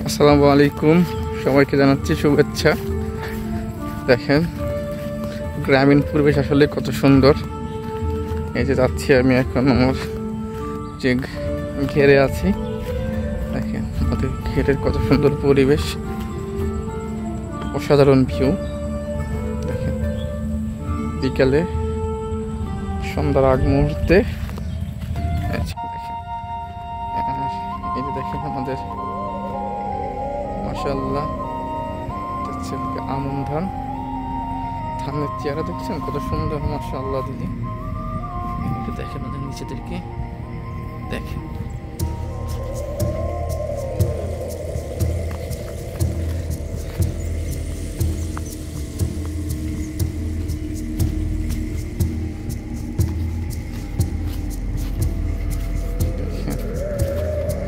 আসসালামু আলাইকুম, সবাইকে জানাচ্ছি শুভেচ্ছা। দেখেন গ্রামীণ পরিবেশ আসলে কত সুন্দর। এই যে যাচ্ছি আমি এখন আমার যে ঘেরে আছি, দেখেন আমাদের ঘেরের কত সুন্দর পরিবেশ, অসাধারণ ভিউ। দেখেন বিকালে সন্ধ্যার আগ মুহূর্তে এই যে দেখেন আমাদের মাশাআল্লাহ আমন ধান, ধানের চেহারা দেখছেন কত সুন্দর, মাশাআল্লাহ দিদি। একটু দেখেন ওদের নিচেদেরকে, দেখেন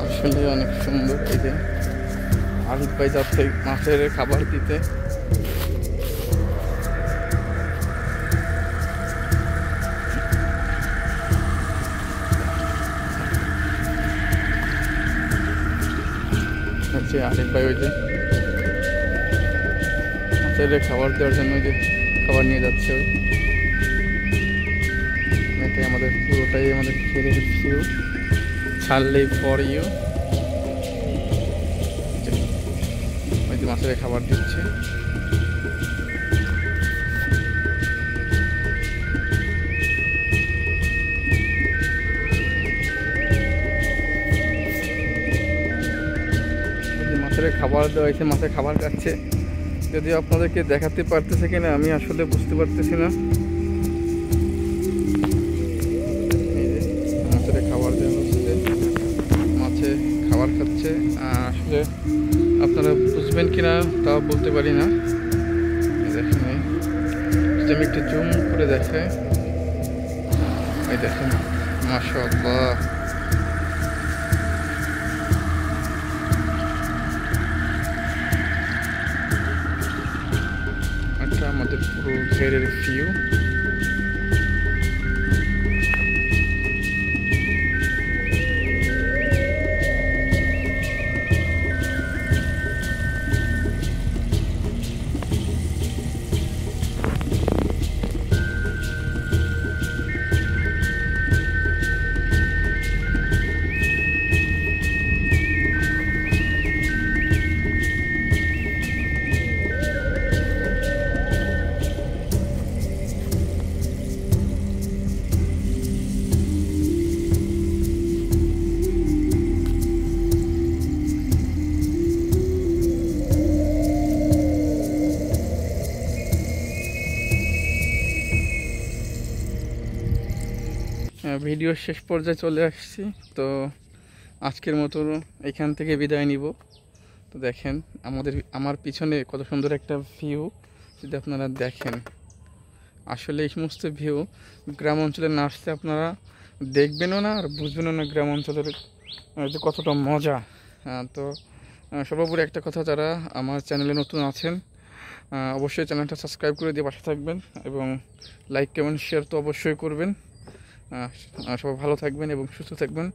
আসলে অনেক সুন্দর। এই যে আরিফ ভাই যাচ্ছে মাছের খাবার দিতে। আরিফ ভাই ওই যে মাছের খাবার দেওয়ার জন্য যে খাবার নিয়ে যাচ্ছে, ওই এটাই আমাদের পুরোটাই আমাদের ঘেরের ভিউ। ছাড়লেই ফর ইউ, ওই যে মাছের খাবার দিচ্ছে। মাছের খাবার দেওয়া হয়েছে, মাছের খাবার খাচ্ছে। যদি আপনাদেরকে দেখাতে পারতেছে কিনা আমি আসলে বুঝতে পারতেছি না। মাছের খাবার দেওয়া হচ্ছে, মাছে খাবার খাচ্ছে। আসলে আপনারা বুঝবেন কিনা তাও বলতে পারি না। দেখেন যদি আমি একটু জুম করে দেখাই, এই দেখেন মাশাআল্লাহ। এটা আমাদের পুরো ঘেরের ভিউ। ভিডিও শেষ পর্যায়ে চলে আসছি, তো আজকের মতো এখান থেকে বিদায় নিব। তো দেখেন আমার পিছনে কত সুন্দর একটা ভিউ, যদি আপনারা দেখেন আসলে এই সমস্ত ভিউ গ্রাম অঞ্চলে না আসতে আপনারা দেখবেনও না আর বুঝবেনও না গ্রাম অঞ্চলের যে কতটা মজা। তো সর্বোপরি একটা কথা, যারা আমার চ্যানেলে নতুন আছেন অবশ্যই চ্যানেলটা সাবস্ক্রাইব করে দিয়ে পাশে থাকবেন এবং লাইক কমেন্ট শেয়ার তো অবশ্যই করবেন। সবাই ভালো থাকবেন এবং সুস্থ থাকবেন।